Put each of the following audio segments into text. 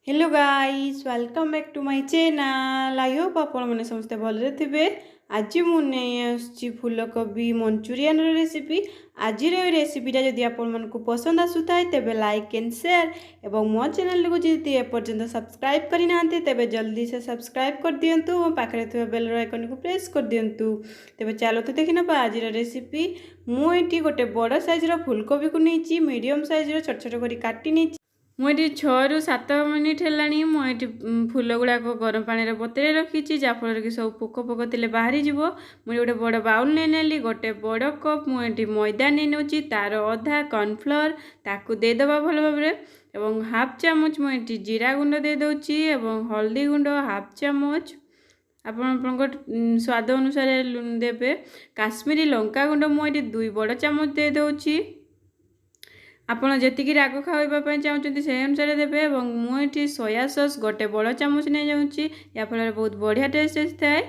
Hello guys welcome back to my channel. I hope आपण मैंने समस्ते भलरे थे। आज मुझे फूलकोबी मंचूरियन रेसिपी। आज रेसिपीटा जदि आपण पसंद आसुता तेब लाइक एंड शेयर एवं मो चैनल को जदि एपर्यंत सब्सक्राइब करना तेब जल्दी से सब्सक्राइब कर दिंतु। मो पाखे थे बेल आइकन को प्रेस कर दिंतु। तेब चलो तो देखी ना आज रेसिपी। मुझे गोटे बड़ साइजर फूलकोबी को नहीं मीडियम साइजर छोट छोट कर काटी नहीं। मुझे 6 ରୁ 7 मिनिट है मुझे फूल गुड़ाक गरम पानी बतरे रखी जहाँफल कि सब पोक पोक थे बाहरी जीव। मुझे गोटे बड़ बाउल नहीं नेली गोटे बड़ कप मुझे मैदा नहीं नौची तार अधा कॉर्नफ्लोर ताकू देदेबा भल भाव एवं हाफ चामच मुझे जीरा गुंड दे दूची एवं हल्दी गुंड हाफ चामच आप स्वाद अनुसार देवे। काश्मीरी लंका गुंड मुझे 2 बड़ चामच दे दूची। आपड़ जी राग खावाई चाहते से अनुसार देवे। मुझे सोया सॉस गोटे बड़ चामच नहीं जाऊँगी या फल बहुत बढ़िया टेस्ट थाए।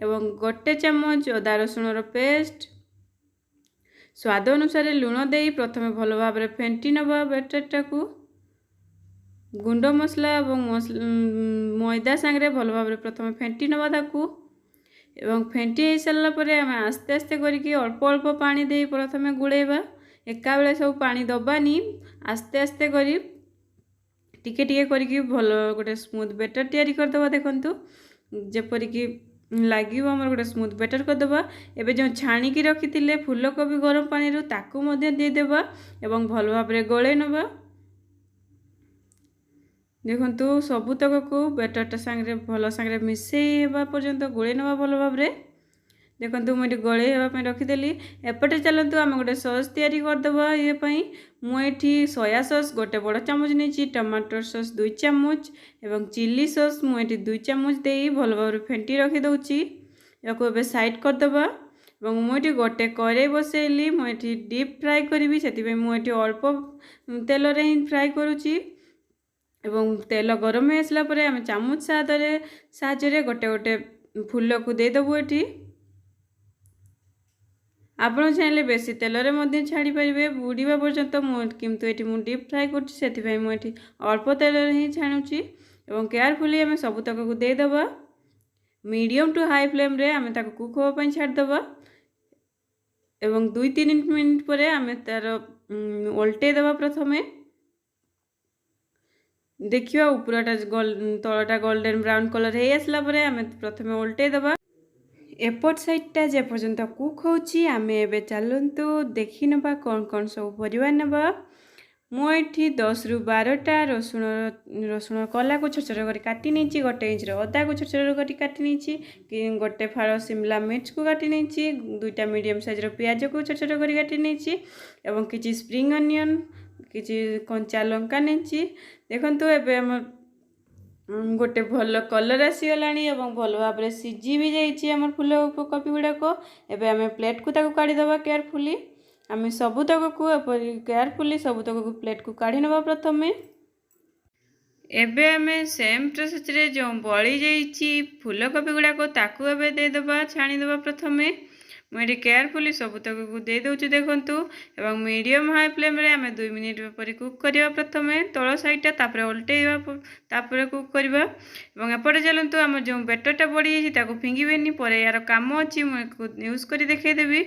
गोटे चामच अदा रसुण पेस्ट स्वाद अनुसार लुण दे प्रथम भल भाव फेंटी नवा बैटरटा को गुंड मसला और मैदा सांगे भल भाव प्रथम फेंटी नवा ताकू एवं फेंटी हो सारापर आम आस्ते आस्ते करके अल्प अल्प पानी दे प्रथम गुड़ेबा। एका बेले सब पानी दबानी आस्ते आस्ते करी टिके टिके करके भल गोटे स्मूथ बैटर तैयारी करदबा। देखंतु जेपरिकी लगे आमर गोटे स्मूथ बैटर करदबा। एबे जो छाणिकी रखी फूलकोबी गरम पानी रू ताकू मध्य देदेबा एवं भल भाव गले नबा। देखंतु सबुतक को बैटरटा सांगे भल सांगे मिसेଇବା पर्यंत गोले नबा भल भाव। देखो मुझे गले होगापी रखीदेली। एपटे चलतु आम गोटे सॉस तैयारी करदबा। ये मुझे सोया सॉस गोटे बड़ चामच नहीं टमाटर सॉस 2 चामच एवं चिली सॉस मुझे 2 चामच दे भल भाव फेंटी रखीदे। या साइड करदबा। मुझे गोटे कड़े बसैली मुझे डीप फ्राए करी से मुझे अल्प तेल ही फ्राए करुच्ची। तेल गरम हो आसलापर आम चामच साहाय्य गोटे गोटे फूल को देदेबू। ये आपड़ चाहिए बेसी तेल छाड़ी पारे बुड़ीवा पर्यंत किंतु ये मुझे डीप फ्राए कर मुझे अल्प तेल ही छाणुची। केयरफुली आम सबुतक को देदेबा। मीडियम टू हाई फ्लेम रे आम कुक होगा छाड़देबा। 2-3 मिनिट पर आम तार उल्टे देवा। प्रथम देखिए उपरटा तलटा गोल्डन ब्राउन कलर हो आसलापर आम प्रथम उल्टे देवा। एपट साइडटा जे पर्यंत कुक होची आमे एबे चलंतु देखि नबा कौन कौन सब परिवा नबा। मुझे 10 ରୁ 12टा रसुण कला को छोट छोट कर काटी नहीं। गोटे इंच अदा को छोट छोट कर काटी नहीं। गोटे फाड़ शिमला मिर्च को काटी नहीं। 2टा मीडियम साइजर पियाज को छोट छोट कर काटी नहीं। किसी स्प्रिंग अनियन किसी कंचा लंका नहीं। देखंतु एबे गोटे भल कलर आसीगला भल भाव सीझी भी जाम फूलकोबी गुड़ाक। एबे आम प्लेट को काढ़ीदबा। केयरफुली आम सबुतक को केयरफुली सबुतक को प्लेट को काढ़ी नवा। प्रथम एबे आम सेम प्रोसेस रे जो बड़ी जाइए फूलकोबी गुड़ाक ताकू एबे देदेबा छाणीदेबा। प्रथम मुझे केयरफुली सबुतक को दे दूँ। देखंतु एवं मीडियम हाई फ्लेम रे आम 2 मिनिट पर कुक करवा। प्रथम तल साइडटा तापर उल्टेवा तापर कुक करवा। एपटे चलतु आम जो बैटरटा बढ़ी जाइए फिंगीबेनी पर यार काम अच्छी मुझे यूज कर देखईदेवी।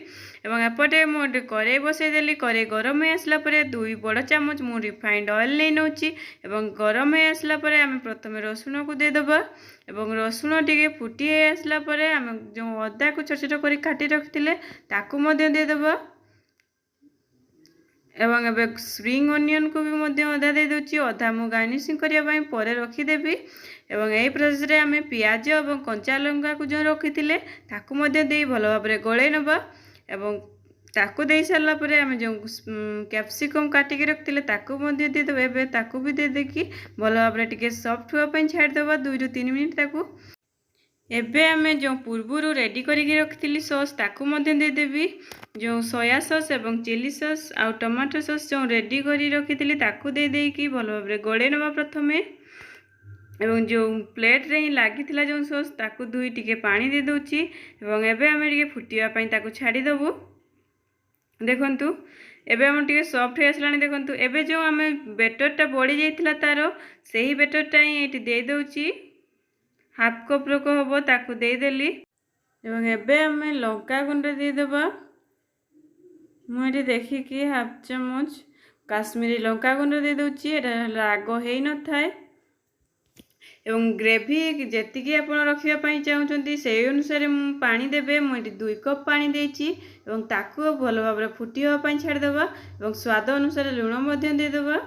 एपटे मुझे कड़े बसईदेली। कड़े गरम हो आसलापर 2 बड़ चामच मु रिफाइंड ऑयल नहीं नौची। गरम हो आसलापर आम प्रथम रसुण को देदेबा। रसुण टी फुटी आसलापर आम जो अदा को छोट छोट कर काटी रखी ताकू देदेबा। एवं एबे स्प्रिंग अनियन को भी अधा दे दूची। अधा मु गार्निशिंग करने पर रखीदेवी। यही प्रोसेस रे आम पियाज और कंचा लंका को जो रखी ताकू दे भल भाव गले नबा। ताकू दे सारापर आम जो कैप्सिकम काटिक रखी ताकू देदेबा। एबे ताकू भी दे देकी भल भाव टिके सॉफ्ट होगा छाड़देबा 2 ରୁ 3 मिनिट ताकू। एबे आम जो पूर्वर रेडी करके रखी सॉस ताकू देदेवी। जो सोया सॉस एवं चिली सॉस आ टमाटो सॉस जो रेडी कर रखी ताकू दे देकी भल भाव गले नवा। प्रथम एवं जो प्लेट रे ही लगी जो सॉस ताकू धुई टिके पानी दे दूची। एवं एबे आम टिके फुटिया ताकू छाड़ीदेबू। देखंतु एबे हम टिके सॉफ्ट हो आसलानी देखंतु एबे जो आमे बेटरटा बड़ी जाइतिला तारो सेही बेटरटा ही एटी दे दउची हाफ कप रको हबो ताकू दे देली एवं एबे आमे लंका गुंड दे देबा मु एटी देखि कि हाफ चम्मच काश्मीरी लंका गुंड दे दउची एटा राग हेई न थाए एवं ग्रेवी जेतिकी आपण रखिया पई चाहुचंती से अनुसार पानी देबे मु एटी 2 कप पानी देची एवं ताकू भलो भाबरे फुटिया पई छाड़ देबा एवं स्वाद अनुसार लूण मध्य दे देबा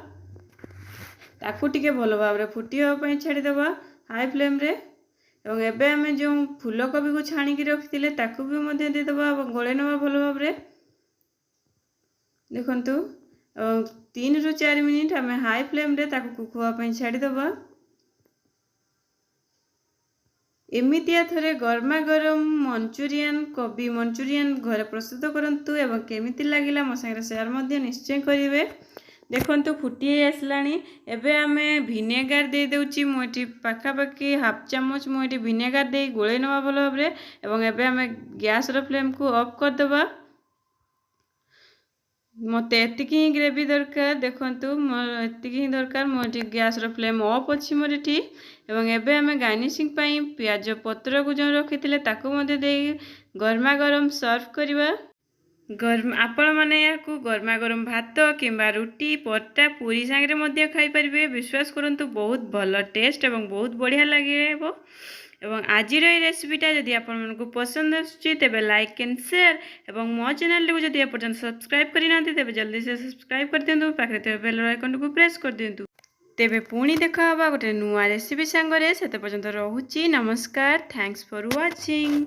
ताकू टिके भलो भाबरे फुटिया पई छाड़ देबा हाई फ्लेम रे एवं एबे हमें जो फूलकोबी को छाणी की रखिथिले ताकू भी मध्य दे देबा गोळे नबा भलो भाबरे देखंतु 3 रु 4 मिनिट हमें हाई फ्लेम रे ताकू कुकुआ पई छाड़ देबा एमितिया थरे गरमा गरम मंचूरियन कोबी मंचूरियन घरे प्रस्तुत करंतु एवं केमिति लागिला मो संगे शेयर मध्य निश्चय करिवे देखंतु फुटी आसलानी एबे आमे विनेगार दे देउची मोटी पाखा पाखी हाफ चम्मच मोटी विनेगार दे गोळे नवा भलो भाबरे एवं एबे आमे गैस रो फ्लेम को ऑफ कर देबा मते एतिकी ग्रेवी दरकार देखंतु मोर एतिकी दरकार मोटी गैस रो फ्लेम ऑफ अछि मोर एठी एवं एबे आमे गार्निशिंग पई प्याज पत्र को जो रखिथिले ताकू मते दे गरमा गरम सर्व करिवा आपण माने याकू गरमा गरम भात किंबा रुटी परोटा पूरी संगे मध्य खाई परिबे विश्वास करंतु बहुत भलो टेस्ट एवं बहुत बढ़िया लागेबो एवं आज रेसिपीटा जदि आपण मानकु पसंद आछी तेबे लाइक एंड शेयर एवं मो चैनल को जदि आपण सब्सक्राइब करि नांती तेबे जल्दी से सब्सक्राइब कर दियंतु पाखरे ते बेल आइकन को प्रेस कर दियंतु तेबे पुणी देखा हबा गोटे नुआ रेसिपी संगरे सेते पर्यंत रहूची नमस्कार थैंक्स फॉर वाचिंग।